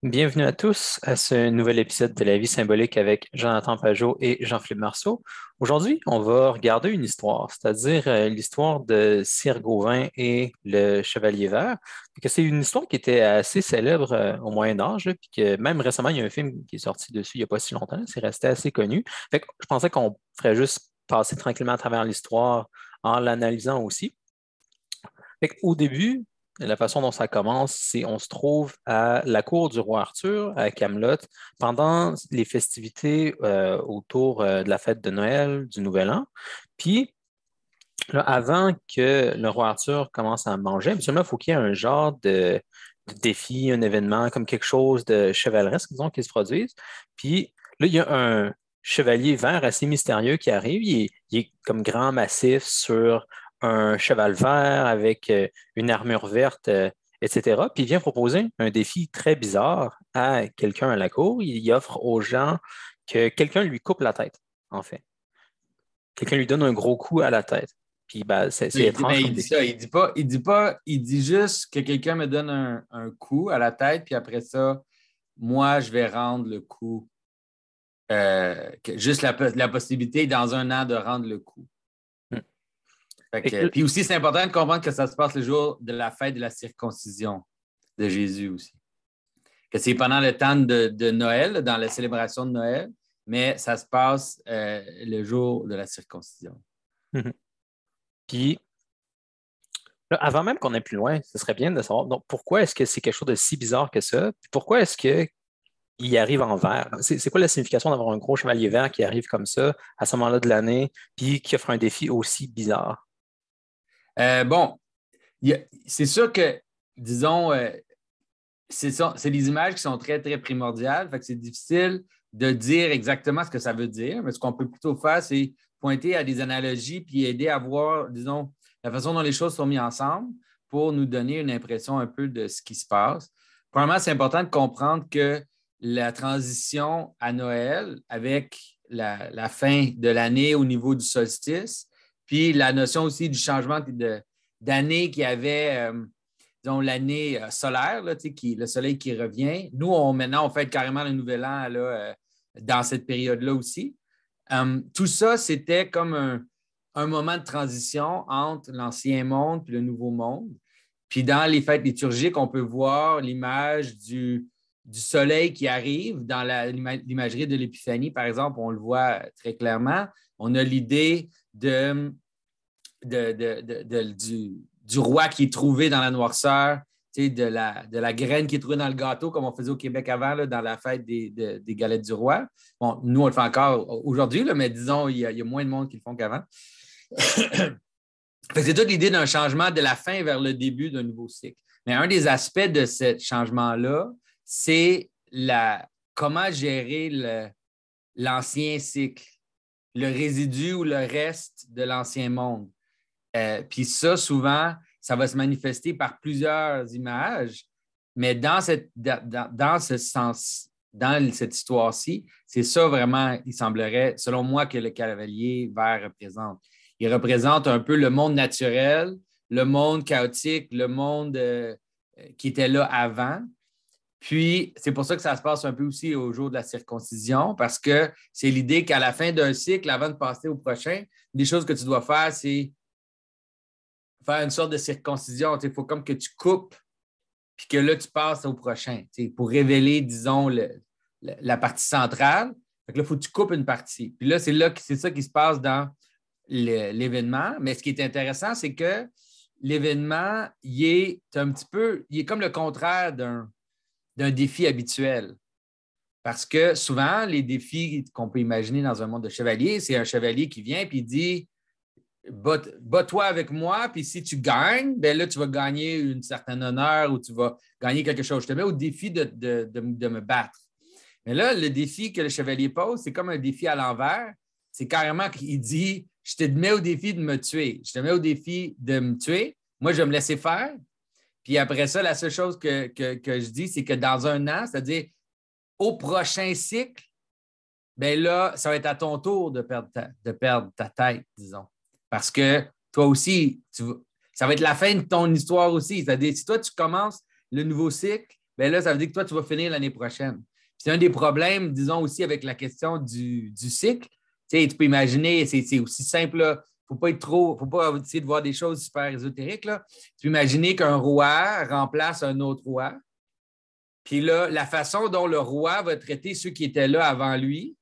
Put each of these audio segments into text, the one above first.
Bienvenue à tous à ce nouvel épisode de La vie symbolique avec Jonathan Pajot et Jean-Philippe Marceau. Aujourd'hui, on va regarder une histoire, c'est-à-dire l'histoire de Sir Gawain et le Chevalier Vert. C'est une histoire qui était assez célèbre au Moyen Âge, là, puis que même récemment, il y a un film qui est sorti dessus il n'y a pas si longtemps, c'est resté assez connu. Fait que je pensais qu'on ferait juste passer tranquillement à travers l'histoire en l'analysant aussi. Au début, la façon dont ça commence, c'est on se trouve à la cour du roi Arthur à Camelot pendant les festivités autour de la fête de Noël, du Nouvel An. Puis, là, avant que le roi Arthur commence à manger, absolument, il faut qu'il y ait un genre de défi, un événement, comme quelque chose de chevaleresque, disons, qui se produise. Puis là, il y a un chevalier vert assez mystérieux qui arrive. Il est comme grand, massif, sur un cheval vert avec une armure verte, etc. Puis il vient proposer un défi très bizarre à quelqu'un à la cour. Il offre aux gens que quelqu'un lui coupe la tête, en fait. Quelqu'un lui donne un gros coup à la tête. Puis ben, c'est étrange Mais comme il dit défi. ça, il dit juste que quelqu'un me donne un coup à la tête, puis après ça, moi, je vais rendre le coup. Juste la possibilité dans un an de rendre le coup. Hmm. Fait Fait que puis aussi, c'est important de comprendre que ça se passe le jour de la fête de la circoncision de Jésus aussi. Que c'est pendant le temps de Noël, dans la célébration de Noël, mais ça se passe le jour de la circoncision. mhm. Puis, là, avant même qu'on aille plus loin, ce serait bien de savoir donc, pourquoi est-ce que c'est quelque chose de si bizarre que ça? Puis pourquoi est-ce qu'il arrive en vert? C'est quoi la signification d'avoir un gros chevalier vert qui arrive comme ça à ce moment-là de l'année, puis qui offre un défi aussi bizarre? Bon, c'est sûr que, disons, c'est des images qui sont très, très primordiales. Fait que c'est difficile de dire exactement ce que ça veut dire. Mais ce qu'on peut plutôt faire, c'est pointer à des analogies puis aider à voir, disons, la façon dont les choses sont mises ensemble pour nous donner une impression un peu de ce qui se passe. Premièrement, c'est important de comprendre que la transition à Noël avec la fin de l'année au niveau du solstice, puis la notion aussi du changement d'année qui avait disons, l'année solaire, là, le soleil qui revient. Nous, maintenant, on fête carrément le nouvel an là, dans cette période-là aussi. Tout ça, c'était comme un moment de transition entre l'ancien monde et le nouveau monde. Puis dans les fêtes liturgiques, on peut voir l'image du soleil qui arrive. Dans l'imagerie de l'Épiphanie, par exemple, on le voit très clairement. On a l'idée du roi qui est trouvé dans la noirceur, de la graine qui est trouvée dans le gâteau, comme on faisait au Québec avant, là, dans la fête des galettes du roi. Bon, nous, on le fait encore aujourd'hui, là, mais disons, il y a moins de monde qui le font qu'avant. C'est toute l'idée d'un changement de la fin vers le début d'un nouveau cycle. Mais un des aspects de ce changement-là, c'est comment gérer l'ancien cycle, le résidu ou le reste de l'ancien monde. Puis ça, souvent, ça va se manifester par plusieurs images, mais dans ce sens, dans cette histoire-ci, c'est ça vraiment, il semblerait, selon moi, que le cavalier vert représente. Il représente un peu le monde naturel, le monde chaotique, le monde qui était là avant. Puis, c'est pour ça que ça se passe un peu aussi au jour de la circoncision, parce que c'est l'idée qu'à la fin d'un cycle, avant de passer au prochain, des choses que tu dois faire, c'est faire une sorte de circoncision. Il faut comme que tu coupes, puis que là, tu passes au prochain, pour révéler, disons, la partie centrale. Fait que là, il faut que tu coupes une partie. Puis là, c'est ça qui se passe dans l'événement. Mais ce qui est intéressant, c'est que l'événement, il est comme le contraire d'un défi habituel. Parce que souvent, les défis qu'on peut imaginer dans un monde de chevalier, c'est un chevalier qui vient et il dit bats-toi avec moi, puis si tu gagnes, ben là, tu vas gagner un certain honneur ou tu vas gagner quelque chose. Je te mets au défi de me battre. Mais là, le défi que le chevalier pose, c'est comme un défi à l'envers. C'est carrément qu'il dit je te mets au défi de me tuer. Je te mets au défi de me tuer. Moi, je vais me laisser faire. Puis après ça, la seule chose que je dis, c'est que dans un an, c'est-à-dire au prochain cycle, ben là, ça va être à ton tour de perdre ta tête, disons. Parce que toi aussi, ça va être la fin de ton histoire aussi. C'est-à-dire, si toi, tu commences le nouveau cycle, bien là, ça veut dire que toi, tu vas finir l'année prochaine. C'est un des problèmes, disons aussi, avec la question du cycle. Tu sais, tu peux imaginer, c'est aussi simple, là. Faut pas être trop, faut pas essayer de voir des choses super ésotériques, là. Tu peux imaginer qu'un roi remplace un autre roi. Puis là, la façon dont le roi va traiter ceux qui étaient là avant lui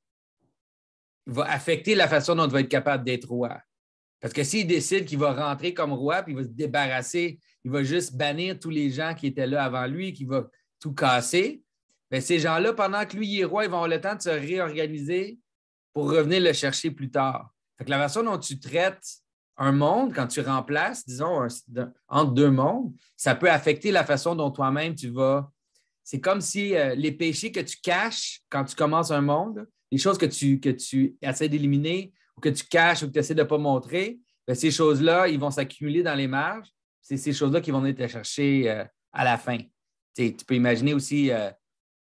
va affecter la façon dont il va être capable d'être roi. Parce que s'il décide qu'il va rentrer comme roi, puis il va se débarrasser, il va juste bannir tous les gens qui étaient là avant lui, qui va tout casser, bien, ces gens-là, pendant que lui il est roi, ils vont avoir le temps de se réorganiser pour revenir le chercher plus tard. Fait que la façon dont tu traites un monde, quand tu remplaces, disons, entre deux mondes, ça peut affecter la façon dont toi-même tu vas. C'est comme si les péchés que tu caches quand tu commences un monde, les choses que tu essaies d'éliminer ou que tu caches ou que tu essaies de ne pas montrer, bien, ces choses-là, ils vont s'accumuler dans les marges. C'est ces choses-là qui vont venir te chercher à la fin. Tu peux imaginer aussi,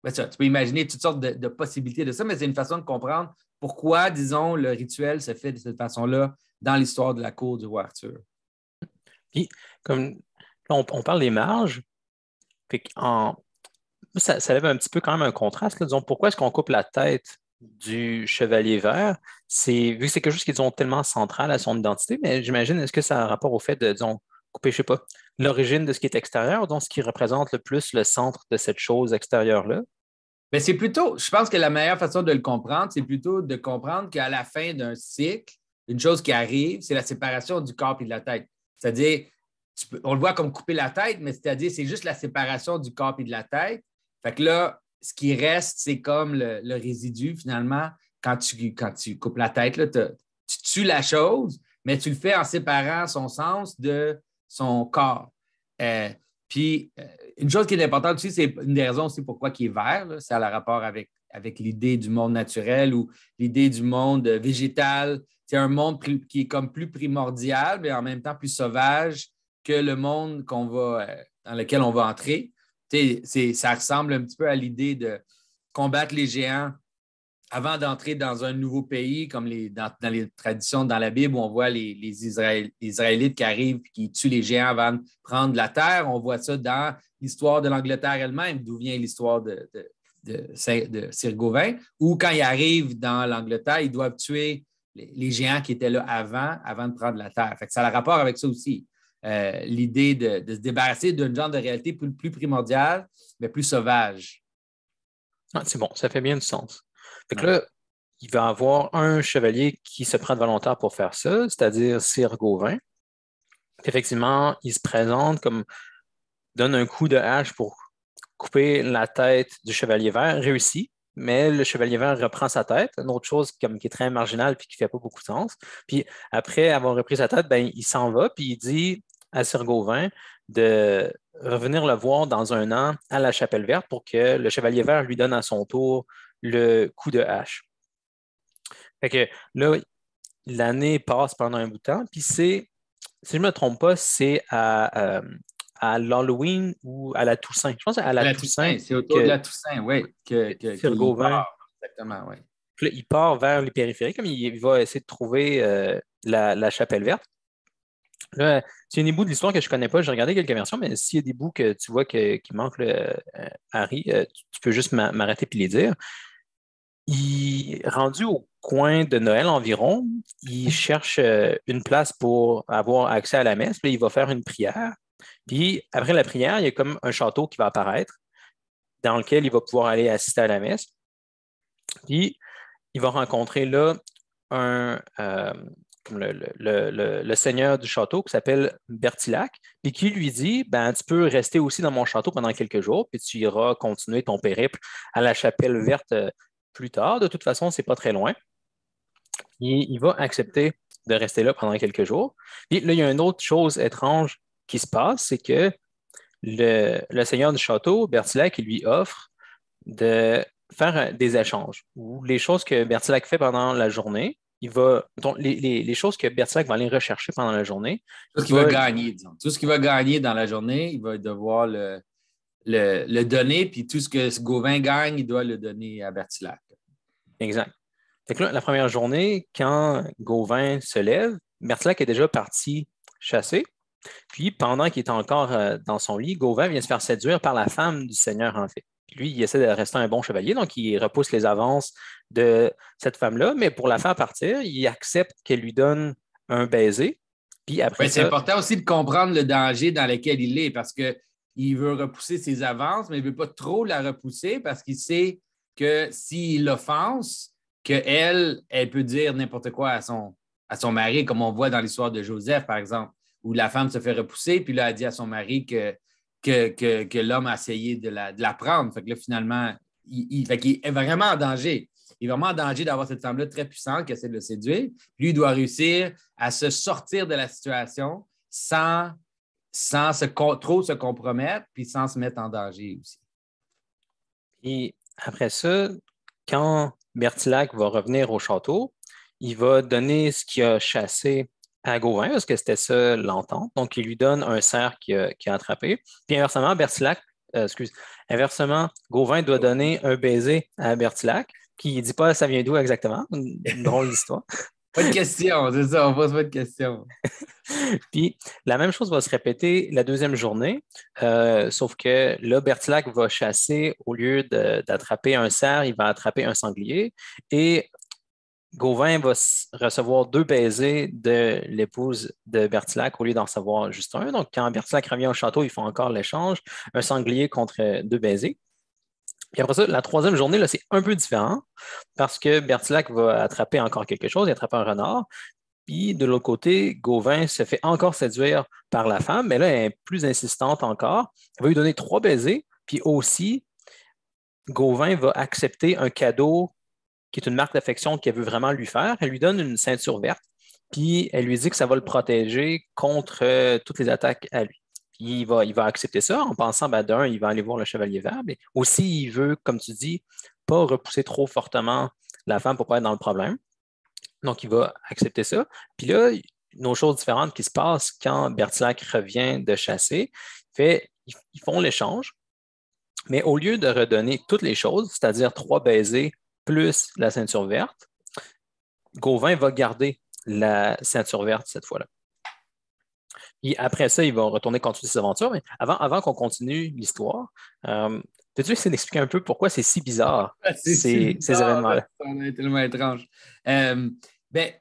tu peux imaginer toutes sortes de possibilités de ça, mais c'est une façon de comprendre pourquoi, disons, le rituel se fait de cette façon-là dans l'histoire de la cour du roi Arthur. Puis, comme là, on parle des marges, puis ça lève un petit peu quand même un contraste, là. Disons, pourquoi est-ce qu'on coupe la tête du chevalier vert? Vu que c'est quelque chose qui est, disons, tellement central à son identité, mais j'imagine, est-ce que ça a rapport au fait de, disons, couper, je sais pas, l'origine de ce qui est extérieur, donc ce qui représente le plus le centre de cette chose extérieure-là? Mais c'est plutôt, je pense que la meilleure façon de le comprendre, c'est plutôt de comprendre qu'à la fin d'un cycle, une chose qui arrive, c'est la séparation du corps et de la tête. C'est-à-dire, on le voit comme couper la tête, mais c'est-à-dire, c'est juste la séparation du corps et de la tête. Fait que là, ce qui reste, c'est comme le résidu, finalement, quand tu coupes la tête, là, tu tues la chose, mais tu le fais en séparant son sens de son corps. Euh, Puis, une chose qui est importante aussi, c'est une des raisons aussi pourquoi il est vert, là, ça a le rapport avec l'idée du monde naturel ou l'idée du monde végétal. C'est un monde qui est comme plus primordial, mais en même temps plus sauvage que le monde dans lequel on va entrer. Ça ressemble un petit peu à l'idée de combattre les géants avant d'entrer dans un nouveau pays, comme dans les traditions dans la Bible, où on voit les Israélites qui arrivent et qui tuent les géants avant de prendre la terre. On voit ça dans l'histoire de l'Angleterre elle-même, d'où vient l'histoire de Sir Gawain, où quand ils arrivent dans l'Angleterre, ils doivent tuer les géants qui étaient là avant de prendre la terre. Fait que ça a le rapport avec ça aussi. L'idée de se débarrasser d'un genre de réalité plus primordiale, mais plus sauvage. Ah, c'est bon, ça fait bien du sens. Fait que là, il va y avoir un chevalier qui se prend de volontaire pour faire ça, c'est-à-dire Sir Gawain. Effectivement, il se présente comme donne un coup de hache pour couper la tête du chevalier vert, réussit, mais le chevalier vert reprend sa tête, une autre chose qui est très marginale puis qui ne fait pas beaucoup de sens. Puis après avoir repris sa tête, ben, il s'en va, puis il dit à Sir Gawain de revenir le voir dans un an à la Chapelle Verte pour que le chevalier vert lui donne à son tour le coup de hache. Fait que là, l'année passe pendant un bout de temps, puis si je ne me trompe pas, c'est à l'Halloween ou à la Toussaint. Je pense à la Toussaint C'est autour de que la Toussaint, oui, Sir qu'il Gawain, part. Exactement, oui. puis là, il part vers les périphériques, comme il va essayer de trouver la Chapelle Verte. Là, c'est un bout de l'histoire que je ne connais pas. J'ai regardé quelques versions, mais s'il y a des bouts que tu vois qui manquent, Harry, tu peux juste m'arrêter et les dire. Rendu au coin de Noël environ, il cherche une place pour avoir accès à la messe. Puis il va faire une prière. Puis après la prière, il y a comme un château qui va apparaître dans lequel il va pouvoir aller assister à la messe. Puis il va rencontrer là comme le seigneur du château qui s'appelle Bertilac, puis qui lui dit ben, tu peux rester aussi dans mon château pendant quelques jours, puis tu iras continuer ton périple à la Chapelle Verte plus tard. De toute façon, c'est pas très loin. Il va accepter de rester là pendant quelques jours. Puis là, il y a une autre chose étrange qui se passe, c'est que le seigneur du château, Bertilac, il lui offre de faire des échanges ou les choses que Bertilac fait pendant la journée. Donc, les choses que Bertilac va aller rechercher pendant la journée. Tout ce qu'il va gagner, disons. Tout ce qu'il va gagner dans la journée, il va devoir le donner, puis tout ce que Gauvin gagne, il doit le donner à Bertilac. Exact. Fait que là, la première journée, quand Gauvin se lève, Bertilac est déjà parti chasser. Puis, pendant qu'il est encore dans son lit, Gauvin vient se faire séduire par la femme du Seigneur, en fait. Puis lui, il essaie de rester un bon chevalier, donc il repousse les avances de cette femme-là, mais pour la faire partir, il accepte qu'elle lui donne un baiser. Puis après Oui, c'est ça, important aussi de comprendre le danger dans lequel il est parce qu'il veut repousser ses avances, mais il ne veut pas trop la repousser parce qu'il sait que s'il l'offense, qu'elle, elle peut dire n'importe quoi à son mari, comme on voit dans l'histoire de Joseph, par exemple, où la femme se fait repousser, puis là, elle dit à son mari que l'homme a essayé de la prendre. Fait que là, finalement, fait qu'il est vraiment en danger. Il est vraiment en danger d'avoir cette femme-là très puissante qui essaie de le séduire. Lui, il doit réussir à se sortir de la situation sans trop se compromettre, puis sans se mettre en danger aussi. et après ça, quand Bertilac va revenir au château, il va donner ce qu'il a chassé à Gauvin, parce que c'était ça l'entente. Donc, il lui donne un cerf qu'il a attrapé. Puis inversement, inversement, Gauvin doit donner un baiser à Bertilac, qui ne dit pas ça vient d'où exactement. Une drôle d'histoire. Pas de question, c'est ça, on pose pas de questions. Puis la même chose va se répéter la deuxième journée, sauf que là, Bertilac va chasser, au lieu d'attraper un cerf, il va attraper un sanglier. Et Gauvin va recevoir 2 baisers de l'épouse de Bertilac au lieu d'en recevoir juste un. Donc, quand Bertilac revient au château, ils font encore l'échange, un sanglier contre 2 baisers. Puis après ça, la troisième journée, là, c'est un peu différent parce que Bertilac va attraper encore quelque chose, il attrape un renard. Puis de l'autre côté, Gauvin se fait encore séduire par la femme, mais là, elle est plus insistante encore. Elle va lui donner 3 baisers, puis aussi, Gauvin va accepter un cadeau qui est une marque d'affection qu'elle veut vraiment lui faire. Elle lui donne une ceinture verte, puis elle lui dit que ça va le protéger contre toutes les attaques à lui. Puis il va accepter ça en pensant, ben, d'un, il va aller voir le chevalier vert, mais aussi, il veut, comme tu dis, pas repousser trop fortement la femme pour pas être dans le problème. Donc, il va accepter ça. Puis là, une autre chose différente qui se passe quand Bertilac revient de chasser, ils font l'échange, mais au lieu de redonner toutes les choses, c'est-à-dire 3 baisers plus la ceinture verte, Gauvin va garder la ceinture verte cette fois-là. Et après ça, il va retourner continuer ses aventures. Mais avant qu'on continue l'histoire, peux-tu essayer d'expliquer un peu pourquoi c'est si bizarre, ces événements-là? C'est tellement étrange. Ben,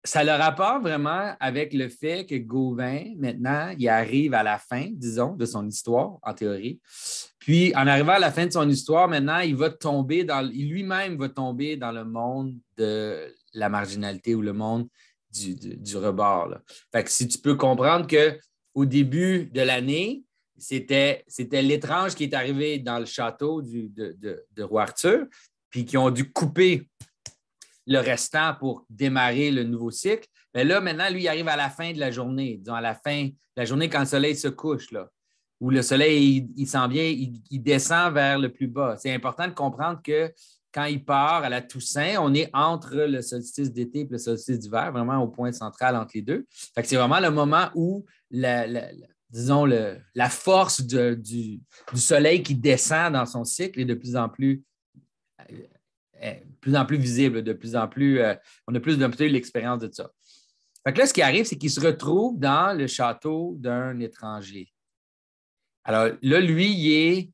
ça a le rapport vraiment avec le fait que Gauvin, maintenant, il arrive à la fin, disons, de son histoire, en théorie. Puis, en arrivant à la fin de son histoire, maintenant, lui-même va tomber dans le monde de la marginalité ou le monde du rebord, là. Fait que si tu peux comprendre qu'au début de l'année, c'était l'étrange qui est arrivé dans le château de Roi Arthur, puis qui ont dû couper le restant pour démarrer le nouveau cycle. Mais là, maintenant, lui, il arrive à la fin de la journée, disons à la fin de la journée quand le soleil se couche, là, où le soleil, il s'en vient, il descend vers le plus bas. C'est important de comprendre que quand il part à la Toussaint, on est entre le solstice d'été et le solstice d'hiver, vraiment au point central entre les deux. Fait que c'est vraiment le moment où disons, la force du soleil qui descend dans son cycle est de plus en plus visible, de plus en plus, on a plus d'un peu l'expérience de ça. Fait que là, ce qui arrive, c'est qu'il se retrouve dans le château d'un étranger. Alors là, lui,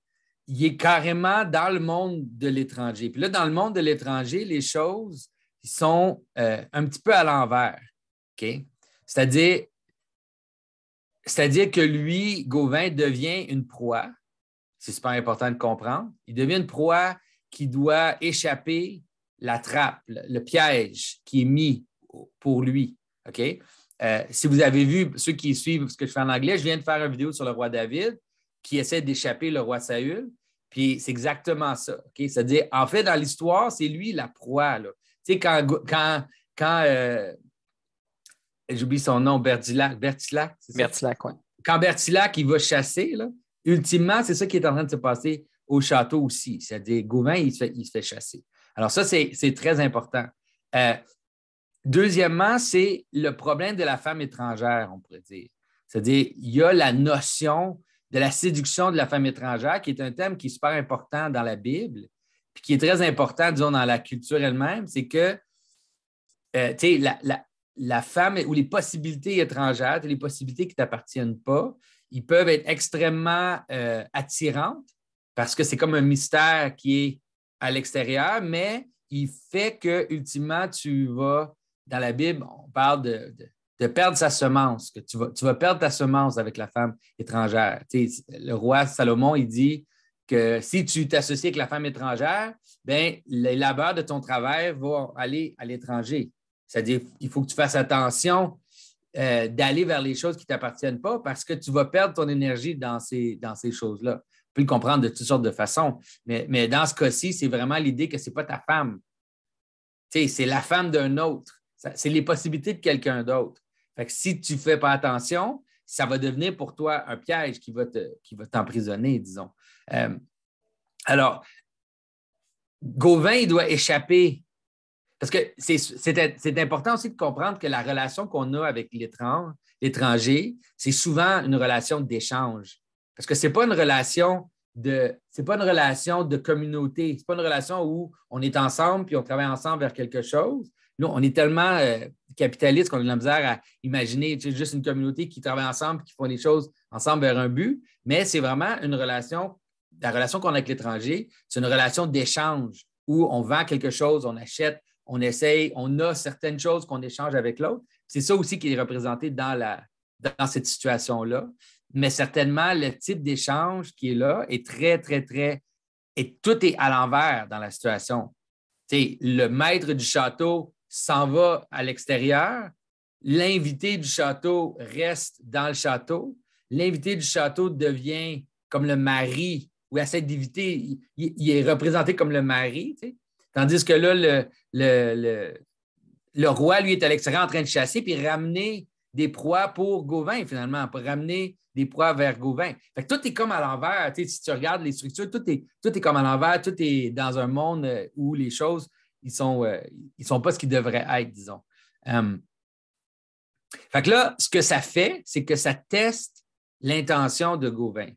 il est carrément dans le monde de l'étranger. Puis là, dans le monde de l'étranger, les choses sont un petit peu à l'envers. OK? C'est-à-dire que lui, Gauvin, devient une proie. C'est super important de comprendre. Il devient une proie qui doit échapper la trappe, le piège qui est mis pour lui. OK? Si vous avez vu, ceux qui suivent ce que je fais en anglais, je viens de faire une vidéo sur le roi David qui essaie d'échapper le roi Saül. Puis c'est exactement ça. OK? C'est-à-dire, en fait, dans l'histoire, c'est lui la proie. Tu sais, quand j'oublie son nom, Bertilac, c'est ça? Bertilac, oui. Quand Bertilac, il va chasser, là, ultimement, c'est ça qui est en train de se passer au château aussi. C'est-à-dire, Gauvin, il se fait chasser. Alors ça, c'est très important. Deuxièmement, c'est le problème de la femme étrangère, on pourrait dire. C'est-à-dire, il y a la notion de la séduction de la femme étrangère, qui est un thème qui est super important dans la Bible, puis qui est très important, disons, dans la culture elle-même, c'est que, tu sais, la femme ou les possibilités étrangères, les possibilités qui ne t'appartiennent pas, ils peuvent être extrêmement attirantes parce que c'est comme un mystère qui est à l'extérieur, mais il fait que, ultimement, tu vas, dans la Bible, on parle de perdre sa semence, que tu vas perdre ta semence avec la femme étrangère. Tu sais, le roi Salomon, il dit que si tu t'associes avec la femme étrangère, bien, les labeurs de ton travail vont aller à l'étranger. C'est-à-dire qu'il faut que tu fasses attention d'aller vers les choses qui ne t'appartiennent pas parce que tu vas perdre ton énergie dans ces choses-là. On peut le comprendre de toutes sortes de façons, mais dans ce cas-ci, c'est vraiment l'idée que ce n'est pas ta femme. Tu sais, c'est la femme d'un autre. C'est les possibilités de quelqu'un d'autre. Fait que si tu ne fais pas attention, ça va devenir pour toi un piège qui va t'emprisonner, disons. Alors, Gauvin, il doit échapper. Parce que c'est important aussi de comprendre que la relation qu'on a avec l'étranger, c'est souvent une relation d'échange. Parce que ce n'est pas une relation de communauté. Ce n'est pas une relation où on est ensemble puis on travaille ensemble vers quelque chose. Nous, on est tellement capitaliste qu'on a de la misère à imaginer juste une communauté qui travaille ensemble et qui font les choses ensemble vers un but. Mais c'est vraiment une relation, la relation qu'on a avec l'étranger, c'est une relation d'échange où on vend quelque chose, on achète, on essaye, on a certaines choses qu'on échange avec l'autre. C'est ça aussi qui est représenté dans cette situation-là. Mais certainement, le type d'échange qui est là est très, très, très... Et tout est à l'envers dans la situation. T'sais, le maître du château s'en va à l'extérieur. L'invité du château reste dans le château. L'invité du château devient comme le mari, ou essaie d'éviter, il est représenté comme le mari. T'sais. Tandis que là, le roi, lui, est à l'extérieur en train de chasser puis ramener des proies pour Gauvin, finalement, pour ramener des proies vers Gauvin. Fait que tout est comme à l'envers. Tu sais, si tu regardes les structures, tout est comme à l'envers, tout est dans un monde où les choses, ils sont pas ce qu'ils devraient être, disons. Fait que là, ce que ça fait, c'est que ça teste l'intention de Gauvin.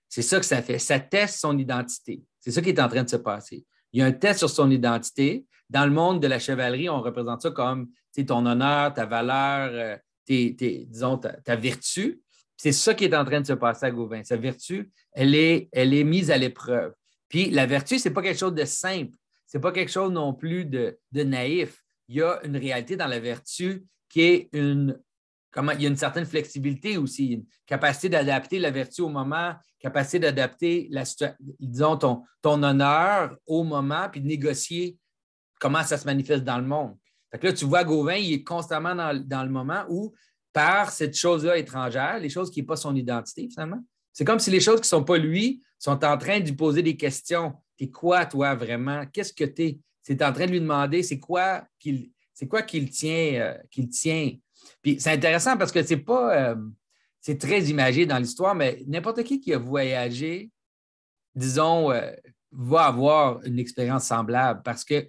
C'est ça que ça fait. Ça teste son identité. C'est ça qui est en train de se passer. Il y a un test sur son identité. Dans le monde de la chevalerie, on représente ça comme ton honneur, ta valeur, disons, ta vertu. C'est ça qui est en train de se passer à Gauvin. Sa vertu, elle est mise à l'épreuve. Puis la vertu, ce n'est pas quelque chose de simple. Ce n'est pas quelque chose non plus de naïf. Il y a une réalité dans la vertu qui est il y a une certaine flexibilité aussi, une capacité d'adapter la vertu au moment, capacité d'adapter disons, ton honneur au moment, puis de négocier comment ça se manifeste dans le monde. Fait que là, tu vois, Gauvin, il est constamment dans le moment où, par cette chose-là étrangère, les choses qui n'est pas son identité, finalement, c'est comme si les choses qui ne sont pas lui sont en train de lui poser des questions. T'es quoi, toi, vraiment? Qu'est-ce que tu es? C'est en train de lui demander c'est quoi qu'il tient. Puis c'est intéressant parce que c'est très imagé dans l'histoire, mais n'importe qui a voyagé, disons, va avoir une expérience semblable parce que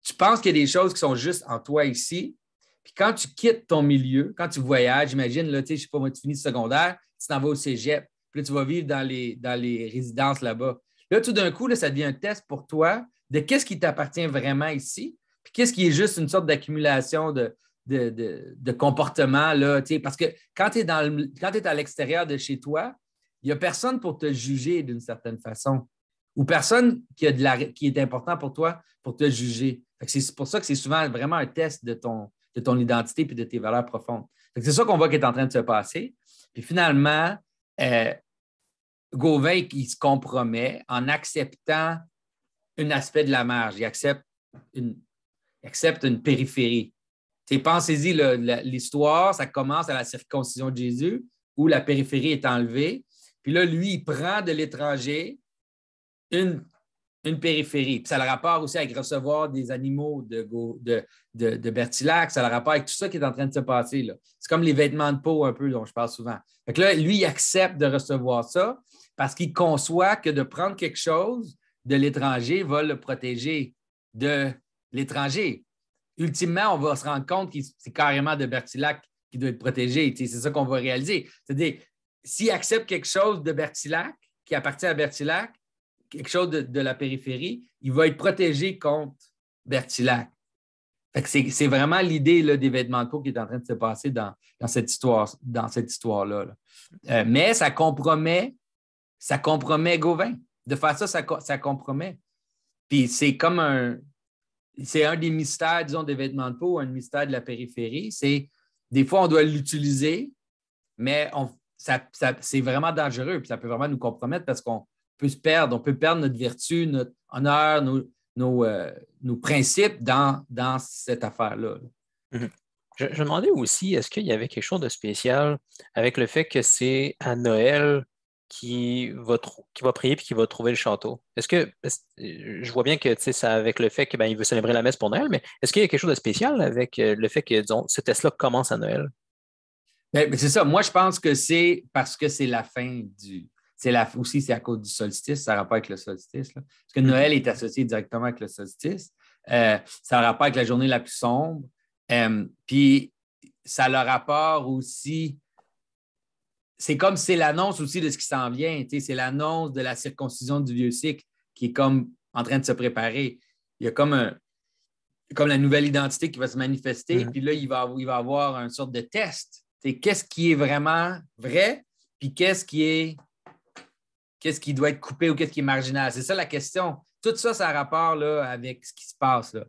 tu penses qu'il y a des choses qui sont juste en toi ici. Puis quand tu quittes ton milieu, quand tu voyages, imagine, là, je ne sais pas, moi, tu finis le secondaire, tu t'en vas au cégep, puis là, tu vas vivre dans les résidences là-bas. Là, tout d'un coup, là, ça devient un test pour toi de qu'est-ce qui t'appartient vraiment ici, puis qu'est-ce qui est juste une sorte d'accumulation de comportement, là, parce que quand tu es à l'extérieur de chez toi, il n'y a personne pour te juger d'une certaine façon ou personne qui est important pour toi pour te juger. C'est pour ça que c'est souvent vraiment un test de ton identité et de tes valeurs profondes. C'est ça qu'on voit qui est en train de se passer. Puis finalement, Gauvin, il se compromet en acceptant un aspect de la marge. Il accepte une périphérie. Pensez-y, l'histoire, ça commence à la circoncision de Jésus, où la périphérie est enlevée. Puis là, lui, il prend de l'étranger une périphérie. Puis ça a le rapport aussi avec recevoir des animaux de Bertilac. Ça a le rapport avec tout ça qui est en train de se passer, là. C'est comme les vêtements de peau un peu dont je parle souvent. Fait que là, lui, il accepte de recevoir ça parce qu'il conçoit que de prendre quelque chose de l'étranger va le protéger de l'étranger. Ultimement, on va se rendre compte que c'est carrément de Bertilac qui doit être protégé. C'est ça qu'on va réaliser. C'est-à-dire, s'il accepte quelque chose de Bertilac, qui appartient à Bertilac, quelque chose de la périphérie, il va être protégé contre Bertilac. Fait que c'est vraiment l'idée là, des vêtements de peau qui est en train de se passer dans cette histoire-là. Là. Mais ça compromet Gauvin. De faire ça, ça compromet. Puis c'est un des mystères, disons, des vêtements de peau, un mystère de la périphérie. C'est des fois, on doit l'utiliser, mais c'est vraiment dangereux. Puis ça peut vraiment nous compromettre parce qu'on peut se perdre. On peut perdre notre vertu, notre honneur, nos principes dans cette affaire-là. Mhm. Je me demandais aussi, est-ce qu'il y avait quelque chose de spécial avec le fait que c'est à Noël qui va prier et qui va trouver le château? Je vois bien que tu sais, c'est avec le fait qu'il il veut célébrer la messe pour Noël, mais est-ce qu'il y a quelque chose de spécial avec le fait que, disons, ce test-là commence à Noël? Ben, c'est ça. Moi, je pense que c'est parce que c'est la fin du. Aussi, c'est à cause du solstice. Ça n'a rapport avec le solstice. Là. Parce que Mhm. Noël est associé directement avec le solstice. Ça a rapport avec la journée la plus sombre. Puis, ça a le rapport aussi. C'est comme c'est l'annonce aussi de ce qui s'en vient. C'est l'annonce de la circoncision du vieux cycle qui est comme en train de se préparer. Il y a comme la nouvelle identité qui va se manifester. Mhm. Puis là, il va avoir une sorte de test. Qu'est-ce qui est vraiment vrai, puis qu'est-ce qui doit être coupé ou qu'est-ce qui est marginal. C'est ça la question. Tout ça, ça a rapport là, avec ce qui se passe. Là.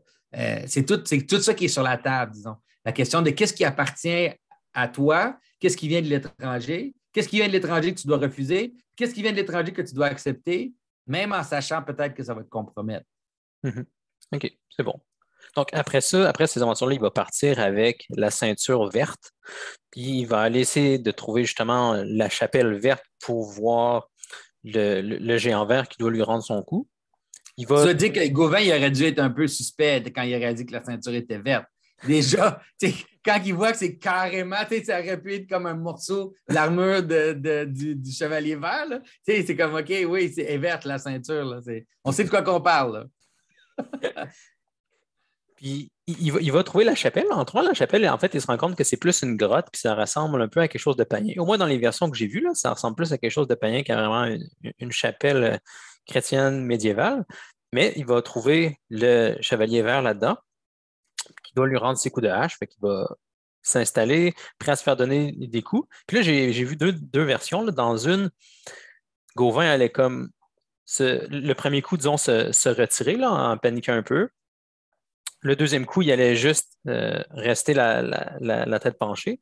C'est tout ça qui est sur la table, disons. La question de qu'est-ce qui appartient à toi, qu'est-ce qui vient de l'étranger, qu'est-ce qui vient de l'étranger que tu dois refuser, qu'est-ce qui vient de l'étranger que tu dois accepter, même en sachant peut-être que ça va te compromettre. Mhm. OK, c'est bon. Donc, après ça, après ces aventures-là, il va partir avec la ceinture verte, puis il va aller essayer de trouver justement la chapelle verte pour voir le géant vert qui doit lui rendre son coup. Il Tu va. as dit que Gauvin, il aurait dû être un peu suspect quand il aurait dit que la ceinture était verte. Déjà, quand il voit que c'est carrément, ça aurait pu être comme un morceau de l'armure du chevalier vert. C'est comme, OK, oui, c'est verte la ceinture. Là, on sait de quoi qu'on parle. Là. Puis il va trouver la chapelle. En trouvant la chapelle, en fait, il se rend compte que c'est plus une grotte, puis ça ressemble un peu à quelque chose de païen. Au moins dans les versions que j'ai vues, là, ça ressemble plus à quelque chose de païen qu'à vraiment une chapelle chrétienne médiévale. Mais il va trouver le chevalier vert là-dedans, qui doit lui rendre ses coups de hache, fait qu'il va s'installer, prêt à se faire donner des coups. Puis là, j'ai vu deux versions. Là. Dans une, Gauvin allait comme le premier coup, disons, se retirer là, en paniquant un peu. Le deuxième coup, il allait juste rester la tête penchée.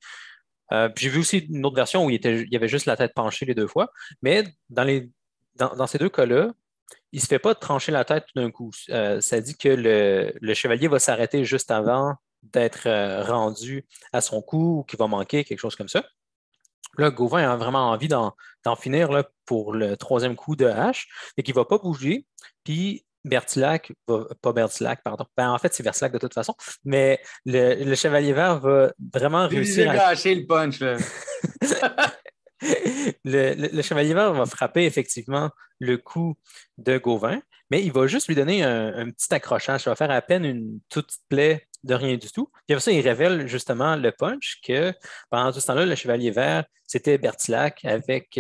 Puis j'ai vu aussi une autre version où il y avait juste la tête penchée les deux fois. Mais dans ces deux cas-là, il ne se fait pas trancher la tête tout d'un coup. Ça dit que le chevalier va s'arrêter juste avant d'être rendu à son coup ou qu'il va manquer, quelque chose comme ça. Là, Gauvin a vraiment envie d'en finir là, pour le troisième coup de hache et qu'il ne va pas bouger. Puis Bertilac, pas Bertilac, pardon. Ben, en fait, c'est Bertilac de toute façon, mais le Chevalier Vert va vraiment réussir J'ai à. gâché le punch. Là. Le Chevalier Vert va frapper effectivement le coup de Gauvin, mais il va juste lui donner un petit accrochage. Ça va faire à peine une toute petite plaie de rien du tout. Puis après ça, il révèle justement le punch que pendant tout ce temps-là, le Chevalier Vert, c'était Bertilac avec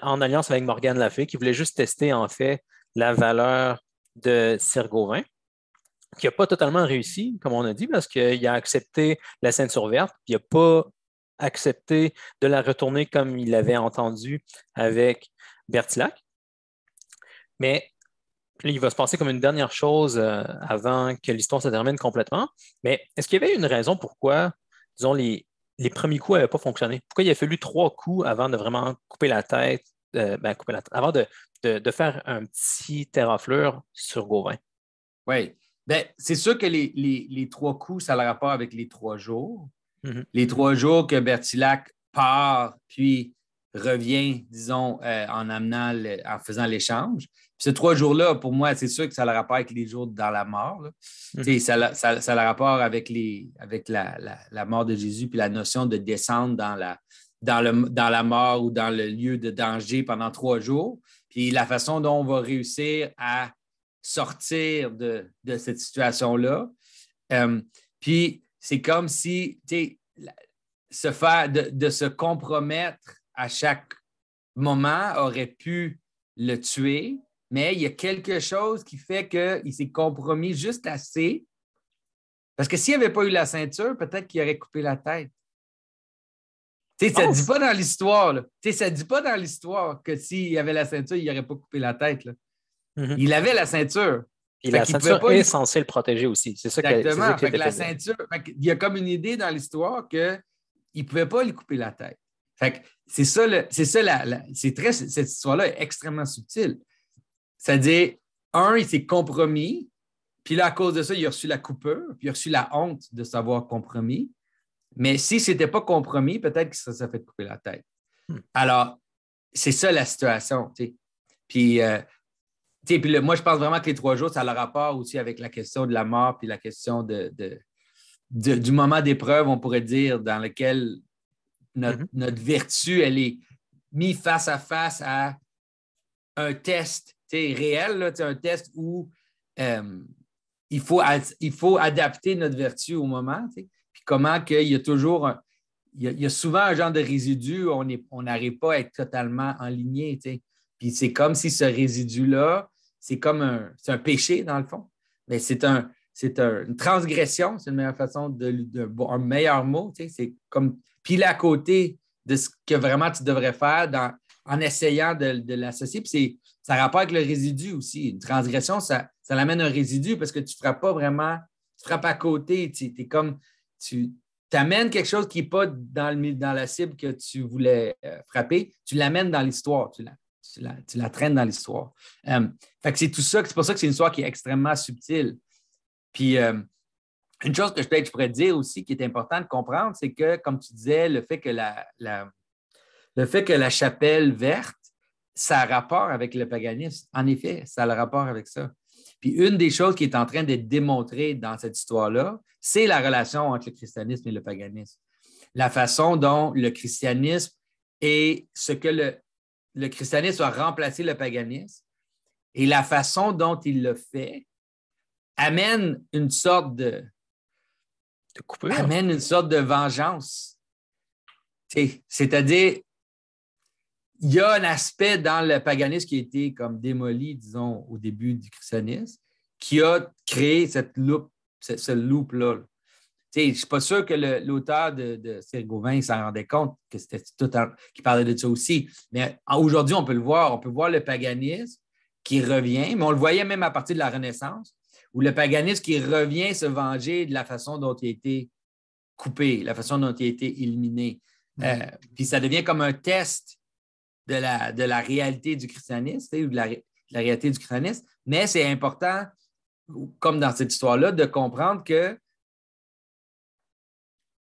en alliance avec Morgane Lafay, qui voulait juste tester en fait la valeur de Sir Gauvin, qui n'a pas totalement réussi, comme on a dit, parce qu'il a accepté la ceinture verte, puis il n'a pas accepté de la retourner comme il avait entendu avec Bertilac. Mais il va se passer comme une dernière chose avant que l'histoire se termine complètement. Mais est-ce qu'il y avait une raison pourquoi, disons, les premiers coups n'avaient pas fonctionné? Pourquoi il a fallu trois coups avant de vraiment couper la tête, couper la tête, avant de faire un petit terrafleur sur Gauvin? Oui. Ben, c'est sûr que les trois coups, ça a le rapport avec les 3 jours. Mhm. Les 3 jours que Bertilac part, puis revient, disons, en faisant l'échange. Puis ces 3 jours-là, pour moi, c'est sûr que ça a le rapport avec les jours dans la mort. Là. Mhm. Ça a le rapport avec, la mort de Jésus, puis la notion de descendre dans la mort ou dans le lieu de danger pendant 3 jours. Puis la façon dont on va réussir à sortir de cette situation-là. Euh, puis c'est comme si, tu sais, de se compromettre à chaque moment aurait pu le tuer, mais il y a quelque chose qui fait qu'il s'est compromis juste assez Parce que s'il n'avait pas eu la ceinture, peut-être qu'il aurait coupé la tête. Tu sais, ça ne dit pense. pas dans l'histoire. Là. Tu sais, ça ne dit pas dans l'histoire que s'il avait la ceinture, il n'aurait pas coupé la tête. Là. Mhm. Il avait la ceinture. Puis Fait la qu'il ne pouvait ceinture pas est lui. censée le protéger aussi. C'est ça Exactement. qui Fait que était la fait dire. ceinture. Il y a comme une idée dans l'histoire qu'il ne pouvait pas lui couper la tête. Fait que c'est ça, cette histoire-là est extrêmement subtile. C'est-à-dire, il s'est compromis, puis là, à cause de ça, il a reçu la coupure, puis il a reçu la honte de s'avoir compromis. Mais si ce n'était pas compromis, peut-être que ça s'est fait couper la tête. Hmm. Alors, c'est ça la situation. Tu sais. Puis, moi, je pense vraiment que les 3 jours, ça a le rapport aussi avec la question de la mort, puis la question du moment d'épreuve, on pourrait dire, dans lequel notre vertu, elle est mise face à face à un test réel, là, un test où il faut adapter notre vertu au moment. Puis comment qu'il y a toujours il y a souvent un genre de résidu, on n'arrive pas à être totalement aligné. Puis c'est comme si ce résidu-là, c'est un péché, dans le fond. Mais c'est une transgression, c'est une meilleure façon un meilleur mot. C'est comme piler à côté de ce que vraiment tu devrais faire en essayant de l'associer. Puis ça a rapport avec le résidu aussi. Une transgression, ça l'amène un résidu parce que tu ne frappes pas vraiment, tu frappes à côté. Tu amènes quelque chose qui n'est pas dans la cible que tu voulais frapper, tu l'amènes dans l'histoire. Tu la traînes dans l'histoire. Fait que c'est tout ça, c'est pour ça que c'est une histoire qui est extrêmement subtile. Puis, une chose que je pourrais dire aussi qui est important de comprendre, c'est que, comme tu disais, le fait que la chapelle verte, ça a rapport avec le paganisme. En effet, ça a le rapport avec ça. Puis, une des choses qui est en train d'être démontrée dans cette histoire-là, c'est la relation entre le christianisme et le paganisme. La façon dont le christianisme est ce que le christianisme a remplacé le paganisme et la façon dont il le fait amène une sorte de coupure. Amène une sorte de vengeance. C'est-à-dire, il y a un aspect dans le paganisme qui a été comme démoli, disons, au début du christianisme, qui a créé ce loop-là. Je ne suis pas sûr que l'auteur de Sér-Gauvin s'en rendait compte que c'était qu'il parlait de ça aussi. Mais aujourd'hui, on peut le voir. On peut voir le paganisme qui revient, mais on le voyait même à partir de la Renaissance, où le paganisme qui revient se venger de la façon dont il a été coupé, la façon dont il a été éliminé. Puis ça devient comme un test de la réalité du christianisme ou de la réalité du christianisme. Mais c'est important, comme dans cette histoire-là, de comprendre que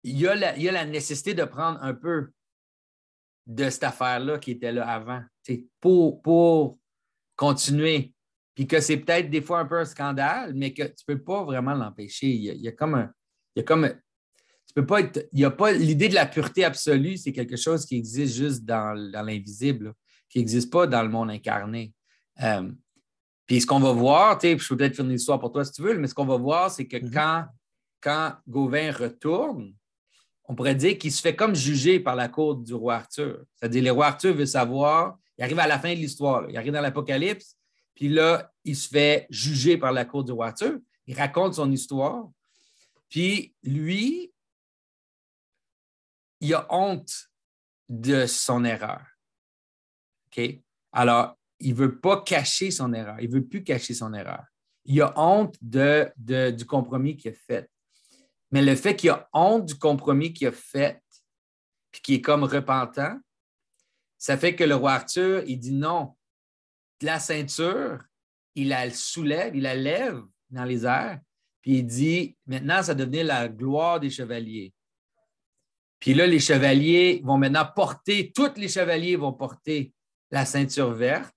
il y a la nécessité de prendre un peu de cette affaire-là qui était là avant pour continuer. Puis que c'est peut-être des fois un peu un scandale, mais que tu ne peux pas vraiment l'empêcher. Il y a comme tu peux pas être. Il n'y a pas l'idée de la pureté absolue, c'est quelque chose qui existe juste dans l'invisible, là, qui n'existe pas dans le monde incarné. Puis ce qu'on va voir, je peux peut-être finir l'histoire pour toi si tu veux, mais ce qu'on va voir, c'est que quand Gauvin retourne, on pourrait dire qu'il se fait comme juger par la cour du roi Arthur. C'est-à-dire, le roi Arthur veut savoir, il arrive à la fin de l'histoire, là, il arrive dans l'Apocalypse, puis là, il se fait juger par la cour du roi Arthur, il raconte son histoire, puis lui, il a honte de son erreur. OK? Alors, il ne veut pas cacher son erreur. Il ne veut plus cacher son erreur. Il a honte du compromis qu'il a fait. Mais le fait qu'il a honte du compromis qu'il a fait, puis qu'il est comme repentant, ça fait que le roi Arthur, il dit non. La ceinture, il la soulève, il la lève dans les airs, puis il dit, maintenant, ça devient la gloire des chevaliers. Puis là, les chevaliers vont maintenant tous les chevaliers vont porter la ceinture verte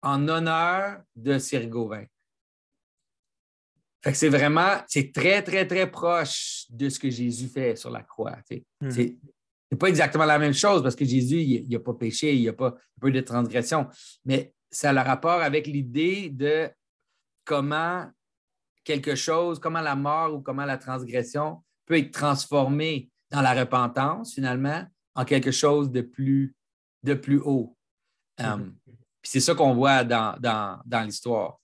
en honneur de Sér-Gauvin. Fait que c'est très, très, très proche de ce que Jésus fait sur la croix. C'est pas exactement la même chose parce que Jésus, il n'a pas péché, il n'y a pas de transgression. Mais ça a le rapport avec l'idée de comment comment la mort ou comment la transgression peut être transformée dans la repentance, finalement, en quelque chose de plus haut. Puis c'est ça qu'on voit dans l'histoire.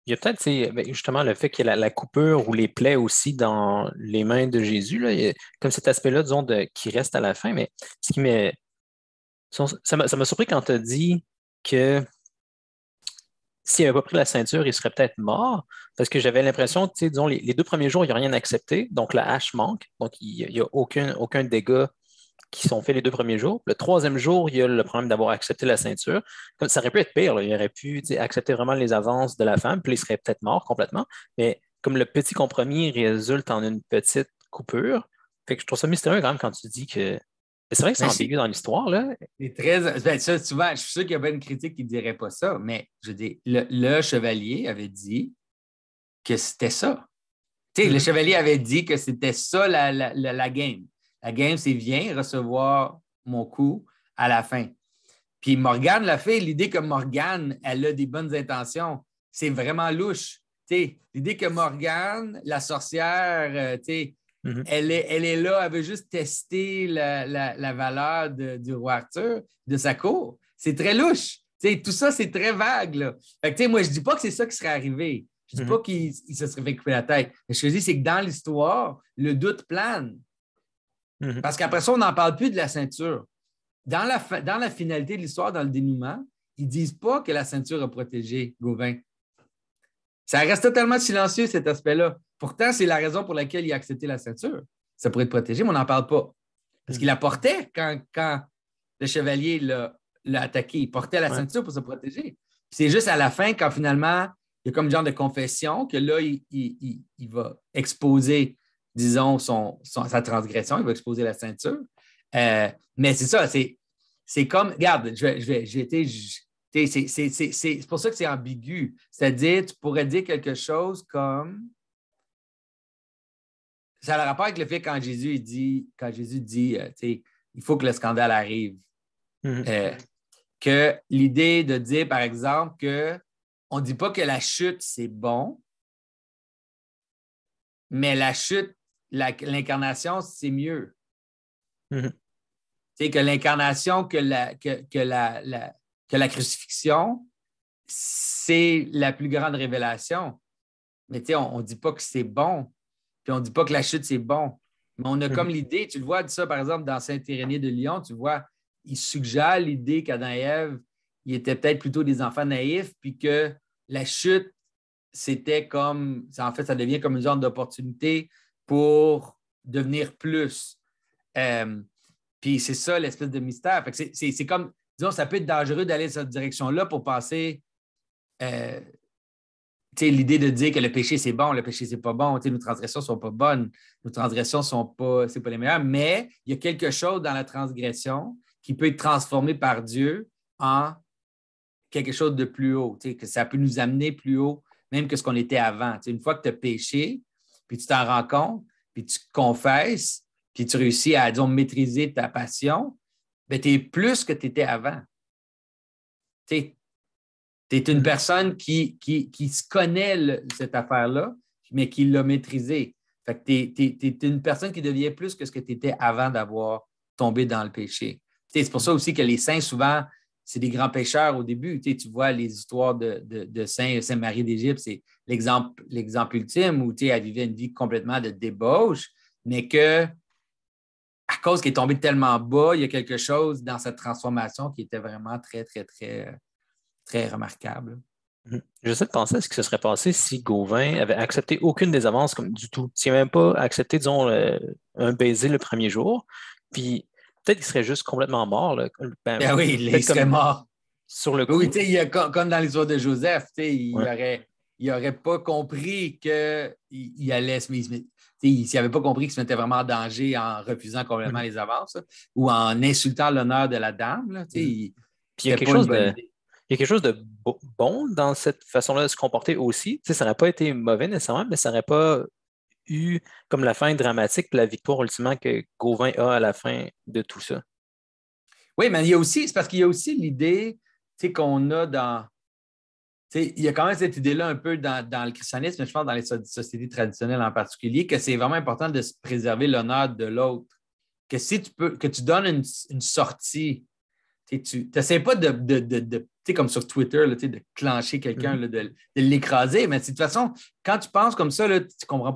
Il y a peut-être, tu sais, ben, justement, le fait qu'il y ait la coupure ou les plaies aussi dans les mains de Jésus, là, il y a comme cet aspect-là, disons, qui reste à la fin, mais ce qui m'est. Ça m'a surpris quand tu as dit que s'il n'avait pas pris la ceinture, il serait peut-être mort, parce que j'avais l'impression, tu sais, disons, les 2 premiers jours, il n'y a rien accepté, donc la hache manque, donc il n'y a aucun dégât qui sont faits les 2 premiers jours. Le troisième jour, il y a le problème d'avoir accepté la ceinture. Comme, ça aurait pu être pire, là. Il aurait pu, tu sais, accepter vraiment les avances de la femme, puis il serait peut-être mort complètement, mais comme le petit compromis résulte en une petite coupure, fait que je trouve ça mystérieux quand même quand tu dis que. C'est vrai que c'est Mais ambigu dans l'histoire, là. c'est très. Ben, ça, souvent, je suis sûr qu'il y a pas une critique qui ne dirait pas ça, mais je dis, le chevalier avait dit que c'était ça. Tu sais, le Mhm, chevalier avait dit que c'était ça la game. La game, c'est viens recevoir mon coup à la fin. Puis Morgane l'a fait. L'idée que Morgane, elle a des bonnes intentions, c'est vraiment louche. Tu sais, l'idée que Morgane, la sorcière, tu sais, mhm, elle est là, elle veut juste tester la valeur du roi Arthur, de sa cour. C'est très louche. Tu sais, tout ça, c'est très vague. Là. Fait que, tu sais, moi, je ne dis pas que c'est ça qui serait arrivé. Je ne dis mhm, pas qu'il se serait fait couper la tête. Mais ce que je dis, c'est que dans l'histoire, le doute plane. mhm. Parce qu'après ça, on n'en parle plus de la ceinture. Dans la finalité de l'histoire, dans le dénouement, ils ne disent pas que la ceinture a protégé Gauvin. Ça reste totalement silencieux, cet aspect-là. Pourtant, c'est la raison pour laquelle il a accepté la ceinture. Ça pourrait être protégé, mais on n'en parle pas. Parce qu'il Mhm. la portait quand le chevalier l'a attaqué. Il portait la Ouais. ceinture pour se protéger. C'est juste à la fin, quand finalement, il y a comme un genre de confession, que là, il va exposer, disons, sa transgression, il va exposer la ceinture. Mais c'est ça, c'est comme, regarde, j'ai été. C'est pour ça que c'est ambigu. C'est-à-dire, tu pourrais dire quelque chose comme. Ça a le rapport avec le fait quand Jésus dit, tu sais, il faut que le scandale arrive. Mhm. Euh, que l'idée de dire, par exemple, que on ne dit pas que la chute, c'est bon, mais la chute, l'incarnation, c'est mieux. Mhm. Tu sais, que l'incarnation, que la crucifixion, c'est la plus grande révélation. Mais tu sais, on ne dit pas que c'est bon, puis on ne dit pas que la chute, c'est bon. Mais on a comme Mhm. l'idée, tu le vois ça, par exemple, dans Saint-Irénée de Lyon, tu vois, il suggère l'idée qu'Adam et Ève, ils étaient peut-être plutôt des enfants naïfs, puis que la chute, c'était comme, en fait, ça devient comme une zone d'opportunité pour devenir plus. Euh, Puis c'est ça l'espèce de mystère. Fait que c'est comme, disons, ça peut être dangereux d'aller dans cette direction-là pour passer euh, l'idée de dire que le péché, c'est bon, le péché, c'est pas bon, nos transgressions sont pas bonnes, nos transgressions sont pas, c'est pas les meilleures, mais il y a quelque chose dans la transgression qui peut être transformé par Dieu en quelque chose de plus haut, que ça peut nous amener plus haut, même que ce qu'on était avant. Une fois que tu as péché, puis tu t'en rends compte, puis tu confesses, puis tu réussis à, disons, maîtriser ta passion, ben, tu es plus que tu étais avant. Tu es une Mhm. personne qui se connaît cette affaire-là, mais qui l'a maîtrisée. Fait que tu es une personne qui devient plus que ce que tu étais avant d'avoir tombé dans le péché. C'est pour ça aussi que les saints, souvent, c'est des grands pécheurs au début. Tu vois les histoires de Saint-Marie d'Égypte, c'est l'exemple ultime où elle vivait une vie complètement de débauche, mais que à cause qu'elle est tombée tellement bas, il y a quelque chose dans cette transformation qui était vraiment très, très, très, très remarquable. Mhm. J'essaie de penser à ce qui se serait passé si Gauvin avait accepté aucune des avances comme du tout. S'il n'avait même pas accepté, disons, un baiser le premier jour, puis peut-être qu'il serait juste complètement mort, là. Ben, Ben oui, il peut-être serait comme mort. sur le Oui, coup. tu sais, comme dans l'histoire de Joseph, tu sais, Ouais. il aurait pas compris qu'il allait se mettre. S'il n'avait pas compris qu'il se mettait vraiment en danger en refusant complètement Mhm. les avances là, ou en insultant l'honneur de la dame, là, Mhm. Puis il y a c'était quelque pas une chose bonne de, idée. il y a quelque chose de bon dans cette façon-là de se comporter aussi. Tu sais, ça n'aurait pas été mauvais nécessairement, mais ça n'aurait pas eu comme la fin dramatique puis la victoire ultimement que Gauvin a à la fin de tout ça. Oui, mais il y a aussi, c'est parce qu'il y a aussi l'idée qu'on a dans. Il y a quand même cette idée-là un peu dans le christianisme, je pense dans les sociétés traditionnelles en particulier, que c'est vraiment important de se préserver l'honneur de l'autre. Que si tu peux, que tu donnes une sortie Tu n'essaies pas tu sais, comme sur Twitter, là, tu sais, de clencher quelqu'un, là, de l'écraser, mais de toute façon, quand tu penses comme ça, là, tu ne comprends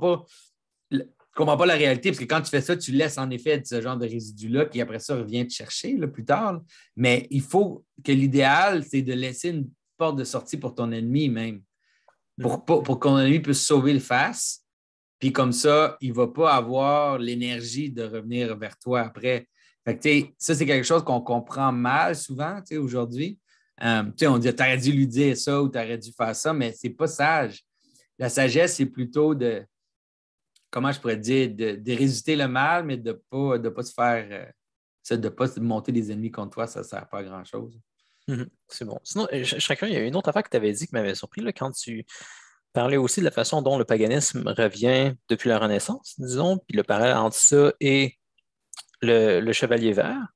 pas la réalité, parce que quand tu fais ça, tu laisses en effet ce genre de résidu-là qui, après ça, revient te chercher là, plus tard. Là. Mais il faut que l'idéal, c'est de laisser une porte de sortie pour ton ennemi même, pour que ton ennemi puisse sauver le face. Puis comme ça, il ne va pas avoir l'énergie de revenir vers toi après. Fait que, ça, c'est quelque chose qu'on comprend mal souvent aujourd'hui. On dit, tu aurais dû lui dire ça ou tu aurais dû faire ça, mais ce n'est pas sage. La sagesse, c'est plutôt comment je pourrais dire, de résister le mal, mais de ne pas se faire, de ne pas monter des ennemis contre toi, ça ne sert pas à grand-chose. C'est bon. Sinon, chacun, il y a une autre affaire que tu avais dit qui m'avait surpris là, quand tu parlais aussi de la façon dont le paganisme revient depuis la Renaissance, disons, puis le parallèle entre ça et le Chevalier Vert.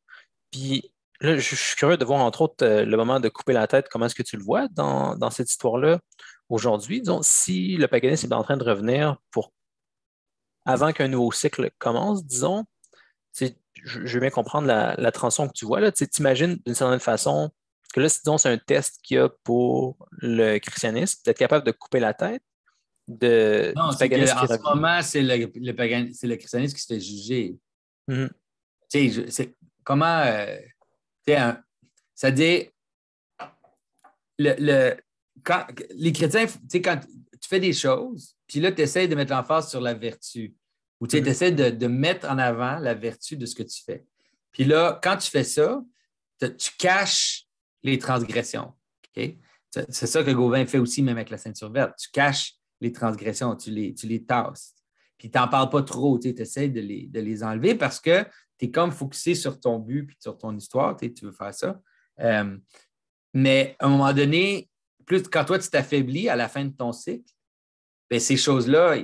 Puis là, je suis curieux de voir, entre autres, le moment de couper la tête, comment est-ce que tu le vois dans cette histoire-là aujourd'hui? Disons, si le paganisme est en train de revenir avant qu'un nouveau cycle commence, disons, je veux bien comprendre la transition que tu vois là. Tu imagines d'une certaine façon que là, disons, c'est un test qu'il y a pour le christianisme, d'être capable de couper la tête Non, du c'est paganisme qui qu'en ce revient. moment, c'est c'est le christianisme qui se fait juger. Mhm. C'est comment. C'est-à-dire, quand, les chrétiens, quand tu fais des choses, puis là, tu essaies de mettre l'emphase sur la vertu, ou tu Mhm. essaies de mettre en avant la vertu de ce que tu fais. Puis là, quand tu fais ça, tu caches les transgressions. Okay? C'est ça que Gauvin fait aussi, même avec la ceinture verte. Tu caches les transgressions, tu les tasses. Puis tu n'en parles pas trop, tu essaies de les enlever parce que tu es comme focusé sur ton but puis sur ton histoire, tu veux faire ça. Mais à un moment donné, plus quand toi, tu t'affaiblis à la fin de ton cycle, bien, ces choses-là,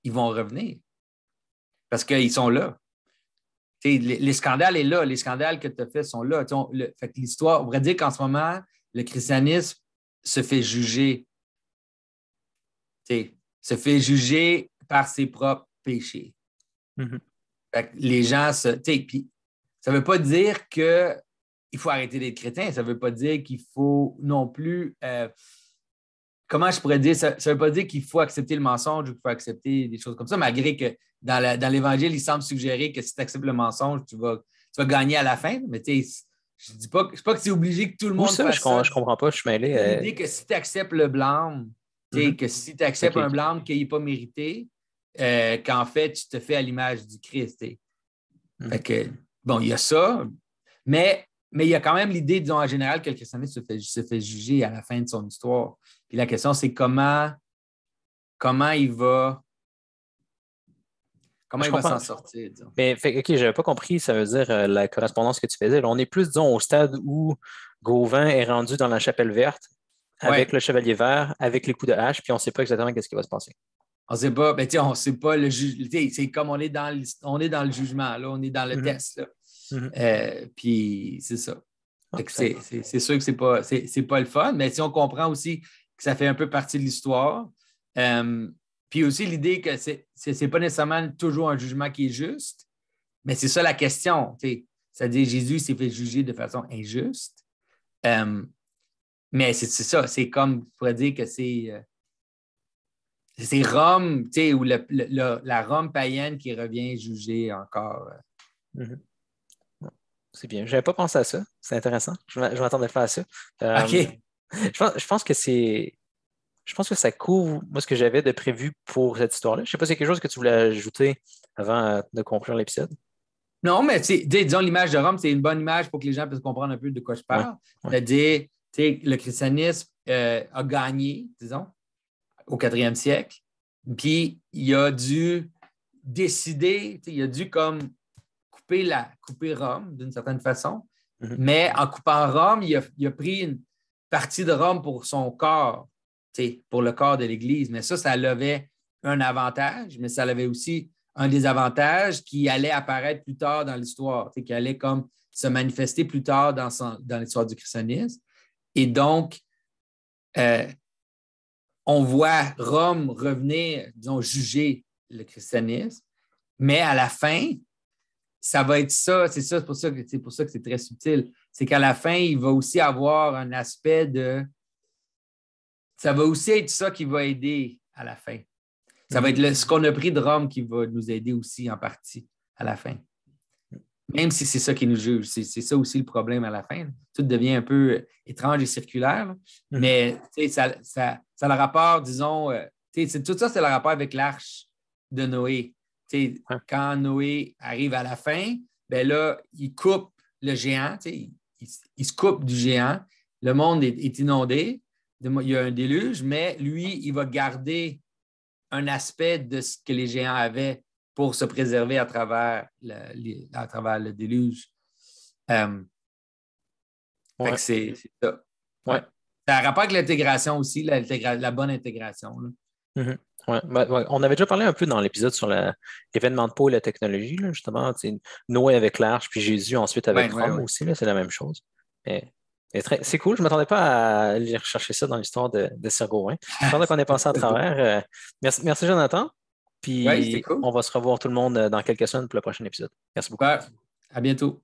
ils vont revenir parce qu'ils sont là. Les scandales sont là, les scandales que tu as faits sont là. Fait que l'histoire, on pourrait dire qu'en ce moment, le christianisme se fait juger, se fait juger par ses propres péchés. Mhm. Fait que les gens puis ça ne veut pas dire qu'il faut arrêter d'être chrétien, ça ne veut pas dire qu'il faut non plus. Comment je pourrais dire, ça ne veut pas dire qu'il faut accepter le mensonge ou qu'il faut accepter des choses comme ça, malgré que dans l'Évangile, il semble suggérer que si tu acceptes le mensonge, tu vas gagner à la fin. Mais tu sais, je ne dis pas que c'est obligé que tout le Où monde ça? fasse ça. Je comprends pas, je suis mêlé. C'est l'idée que si tu acceptes le blâme, Mhm. que si tu acceptes OK, un OK. blâme qui n'est pas mérité, qu'en fait, tu te fais à l'image du Christ. Fait Mhm. que, bon, il y a ça, mais il y a quand même l'idée, disons, en général, que le christianisme se fait juger à la fin de son histoire. Puis la question, c'est comment il va Je comprends. s'en sortir, disons. Mais OK, j'avais pas compris, ça veut dire la correspondance que tu faisais. Là, on est plus, disons, au stade où Gauvin est rendu dans la chapelle verte avec Oui, le chevalier vert, avec les coups de hache, puis on ne sait pas exactement qu'est-ce qui va se passer. on ne sait pas, ben, on ne sait pas le jugement. C'est comme on est on est dans le jugement, là, on est dans le Mhm. test. Là. Mhm. Puis c'est ça. Ah, Fait que c'est sûr que c'est pas le fun, mais si on comprend aussi que ça fait un peu partie de l'histoire, puis aussi l'idée que c'est pas nécessairement toujours un jugement qui est juste, mais c'est ça la question. C'est-à-dire Jésus s'est fait juger de façon injuste. Mais c'est ça, c'est comme, je pourrais dire que c'est Rome, ou la Rome païenne qui revient juger encore. Mhm. C'est bien. Je n'avais pas pensé à ça. C'est intéressant. Je m'attendais pas à ça. Euh, OK. je pense que je pense que ça couvre moi ce que j'avais de prévu pour cette histoire-là. Je ne sais pas si c'est quelque chose que tu voulais ajouter avant de conclure l'épisode. Non, mais disons, l'image de Rome, c'est une bonne image pour que les gens puissent comprendre un peu de quoi je Oui. parle. Ouais. C'est-à-dire, le christianisme a gagné, disons, au 4e siècle, puis il a dû décider, il a dû comme couper Rome d'une certaine façon, Mhm. mais en coupant Rome, il a pris une partie de Rome pour son corps, pour le corps de l'Église. Mais ça avait un avantage, mais ça avait aussi un désavantage qui allait apparaître plus tard dans l'histoire, qui allait comme se manifester plus tard dans l'histoire du christianisme. Et donc, on voit Rome revenir, disons, juger le christianisme, mais à la fin, ça va être ça, c'est pour ça que c'est très subtil. c'est qu'à la fin, il va aussi avoir un aspect de... Ça va aussi être ça qui va aider à la fin. Ça va être ce qu'on a pris de Rome qui va nous aider aussi en partie à la fin. Même si c'est ça qui nous juge. C'est ça aussi le problème à la fin. Tout devient un peu étrange et circulaire. Mais ça a le rapport, disons, tout ça, c'est le rapport avec l'arche de Noé. Quand Noé arrive à la fin, ben là, il coupe le géant, il se coupe du géant. Le monde est inondé. Il y a un déluge, mais lui, il va garder un aspect de ce que les géants avaient pour se préserver à travers le déluge. Fait que c'est ça. Ouais. Ça a rapport avec l'intégration aussi, la bonne intégration. Ouais. On avait déjà parlé un peu dans l'épisode sur l'événement de Pau et la technologie, là, justement. Noé avec l'arche, puis Jésus ensuite avec Rome aussi, là, c'est la même chose. C'est cool, je ne m'attendais pas à aller rechercher ça dans l'histoire de Sir Gawain. Je pense qu'on est passé à travers. Merci, Jonathan. Puis Cool. on va se revoir tout le monde dans quelques semaines pour le prochain épisode. Merci beaucoup. Super. À bientôt.